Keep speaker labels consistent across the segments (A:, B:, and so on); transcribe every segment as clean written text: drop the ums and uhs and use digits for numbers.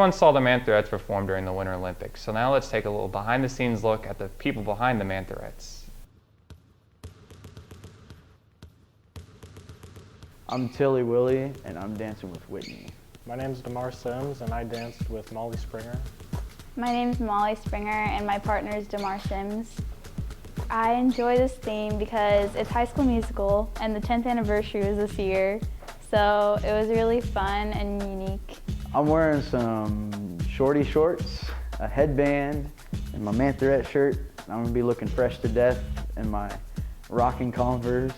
A: Everyone saw the Mantherettes perform during the Winter Olympics, so now let's take a little behind-the-scenes look at the people behind the Mantherettes.
B: I'm Tilly Willie, and I'm dancing with Whitney.
C: My name's DeMar Sims, and I danced with Molly Springer.
D: My name's Molly Springer, and my partner is DeMar Sims. I enjoy this theme because it's High School Musical, and the 10th anniversary was this year, so it was really fun and unique.
B: I'm wearing some shorty shorts, a headband, and my Mantherette shirt. I'm gonna be looking fresh to death in my rocking Converse.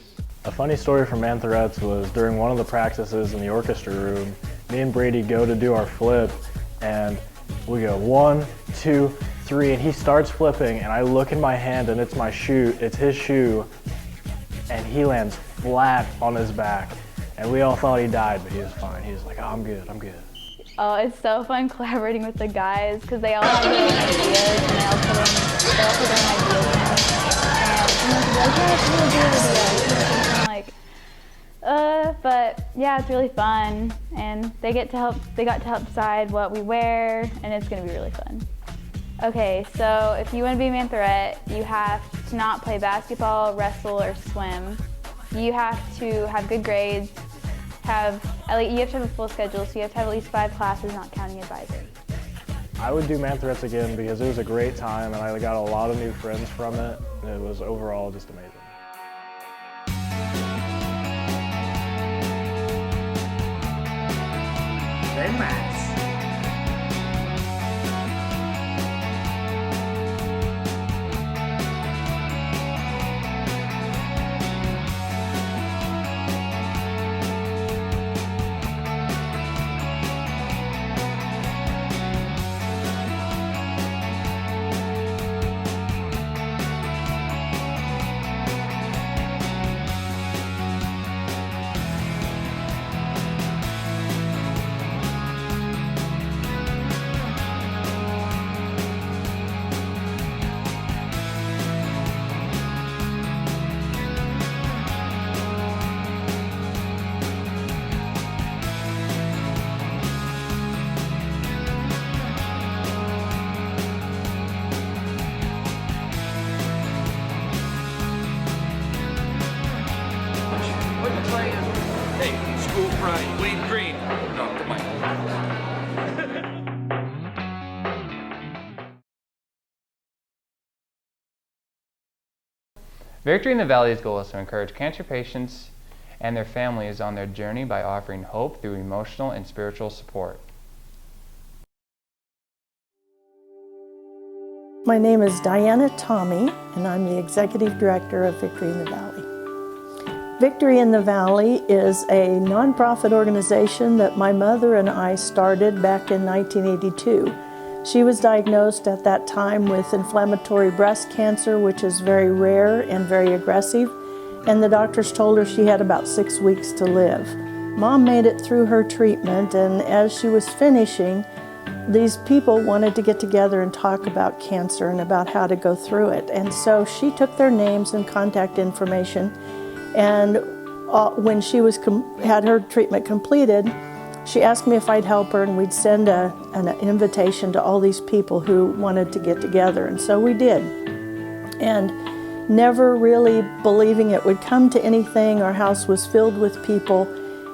C: A funny story from Mantherettes was during one of the practices in the orchestra room, me and Brady go to do our flip, and we go 1, 2, 3, and he starts flipping, and I look in my hand, and it's my shoe, it's his shoe, and he lands flat on his back. And we all thought he died, but he was fine. He was like, oh, I'm good, I'm good.
D: Oh, it's so fun collaborating with the guys because they all have their own ideas, and they all put their own ideas in. And I'm like, but yeah, it's really fun, and they got to help decide what we wear, and it's gonna be really fun. Okay, so if you want to be a Mantherette, you have to not play basketball, wrestle, or swim. You have to have good grades. You have to have a full schedule, so you have to have at least 5 classes, not counting advisory.
C: I would do Mantherettes again because it was a great time, and I got a lot of new friends from it. It was overall just amazing.
E: Hey, Max.
F: Hey, school pride, bleed green. No, come on.
A: Victory in the Valley's goal is to encourage cancer patients and their families on their journey by offering hope through emotional and spiritual support.
G: My name is Diana Tommy, and I'm the Executive Director of Victory in the Valley. Victory in the Valley is a nonprofit organization that my mother and I started back in 1982. She was diagnosed at that time with inflammatory breast cancer, which is very rare and very aggressive, and the doctors told her she had about 6 weeks to live. Mom made it through her treatment, and as she was finishing, these people wanted to get together and talk about cancer and about how to go through it. And so she took their names and contact information, and when she had her treatment completed, she asked me if I'd help her, and we'd send an invitation to all these people who wanted to get together. And so we did. And never really believing it would come to anything, our house was filled with people,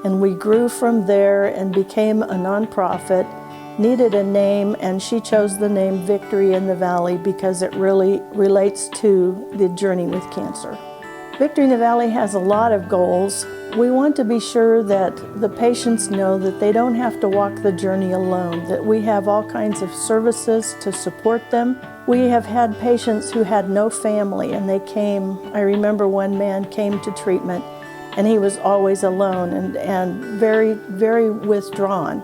G: and we grew from there and became a nonprofit, needed a name, and she chose the name Victory in the Valley because it really relates to the journey with cancer. Victory in the Valley has a lot of goals. We want to be sure that the patients know that they don't have to walk the journey alone, that we have all kinds of services to support them. We have had patients who had no family, and they came. I remember one man came to treatment, and he was always alone and very, very withdrawn.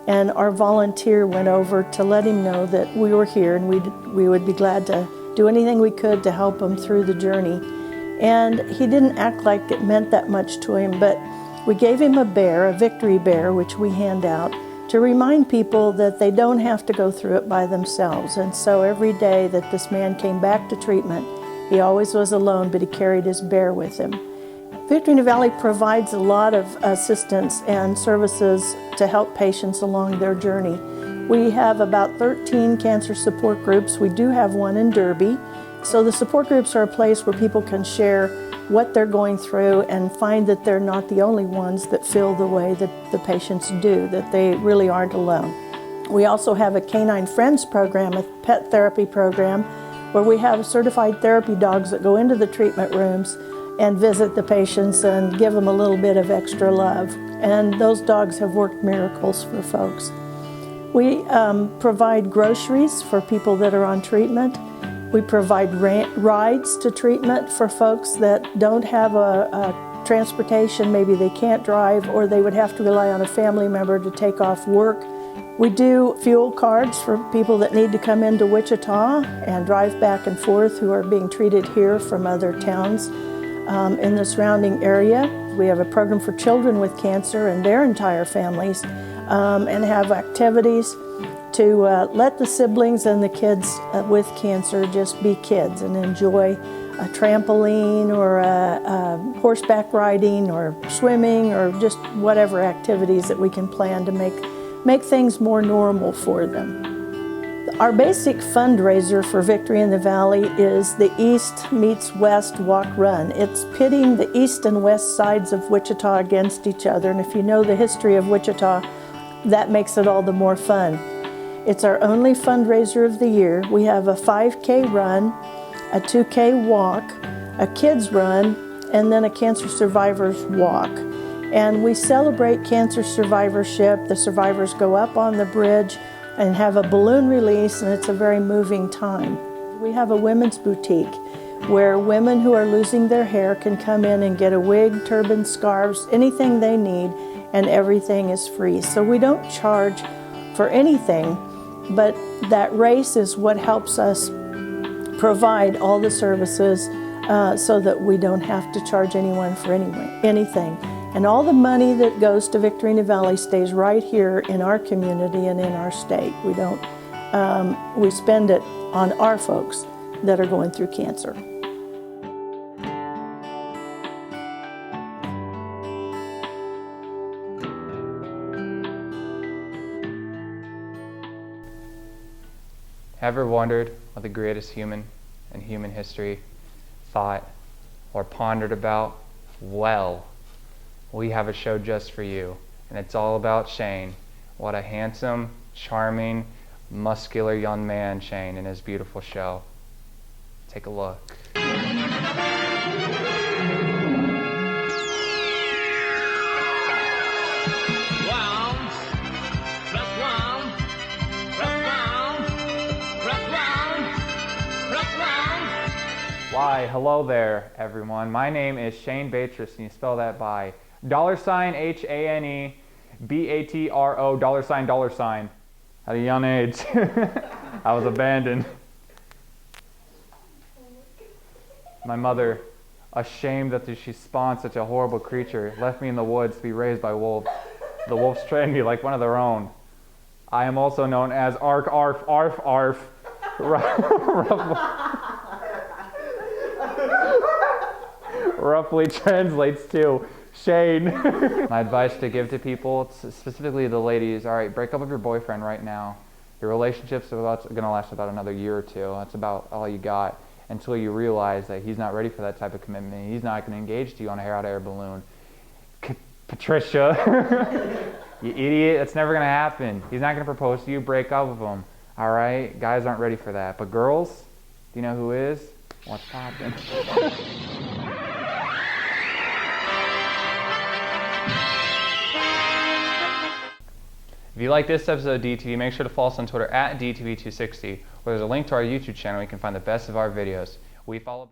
G: And our volunteer went over to let him know that we were here, and we would be glad to do anything we could to help him through the journey. And he didn't act like it meant that much to him, but we gave him a bear, a victory bear, which we hand out to remind people that they don't have to go through it by themselves. And so every day that this man came back to treatment, he always was alone, but he carried his bear with him. Victory in the Valley provides a lot of assistance and services to help patients along their journey. We have about 13 cancer support groups. We do have one in Derby. So the support groups are a place where people can share what they're going through and find that they're not the only ones that feel the way that the patients do, that they really aren't alone. We also have a Canine Friends program, a pet therapy program, where we have certified therapy dogs that go into the treatment rooms and visit the patients and give them a little bit of extra love. And those dogs have worked miracles for folks. We provide groceries for people that are on treatment. We provide rides to treatment for folks that don't have a transportation. Maybe they can't drive, or they would have to rely on a family member to take off work. We do fuel cards for people that need to come into Wichita and drive back and forth who are being treated here from other towns in the surrounding area. We have a program for children with cancer and their entire families, and have activities to let the siblings and the kids with cancer just be kids and enjoy a trampoline or horseback riding or swimming or just whatever activities that we can plan to make things more normal for them. Our basic fundraiser for Victory in the Valley is the East Meets West Walk Run. It's pitting the east and west sides of Wichita against each other, and if you know the history of Wichita, that makes it all the more fun. It's our only fundraiser of the year. We have a 5K run, a 2K walk, a kids run, and then a cancer survivors walk. And we celebrate cancer survivorship. The survivors go up on the bridge and have a balloon release, and it's a very moving time. We have a women's boutique where women who are losing their hair can come in and get a wig, turban, scarves, anything they need, and everything is free. So we don't charge for anything, but that race is what helps us provide all the services so that we don't have to charge anyone for anything. And all the money that goes to Victory in the Valley stays right here in our community and in our state. We don't, we spend it on our folks that are going through cancer.
A: Ever wondered what the greatest human in human history thought or pondered about? Well, we have a show just for you, and it's all about Shane. What a handsome, charming, muscular young man Shane in his beautiful show. Take a look. Why, hello there, everyone. My name is Shane Batross, and you spell that by $HANE BATRO $. At a young age, I was abandoned. My mother, ashamed that she spawned such a horrible creature, left me in the woods to be raised by wolves. The wolves trained me like one of their own. I am also known as Arf Arf Arf Arf. Roughly translates to Shane. My advice to give to people, specifically the ladies, all right, break up with your boyfriend right now. Your relationship's going to last about another year or two. That's about all you got until you realize that he's not ready for that type of commitment. He's not going to engage to you on a hair-out-of-air balloon. Patricia, you idiot, that's never going to happen. He's not going to propose to you. Break up with him. All right? Guys aren't ready for that. But girls, do you know who is? What's poppin'? If you like this episode of DTV, make sure to follow us on Twitter at DTV260, where there's a link to our YouTube channel where you can find the best of our videos. We follow back.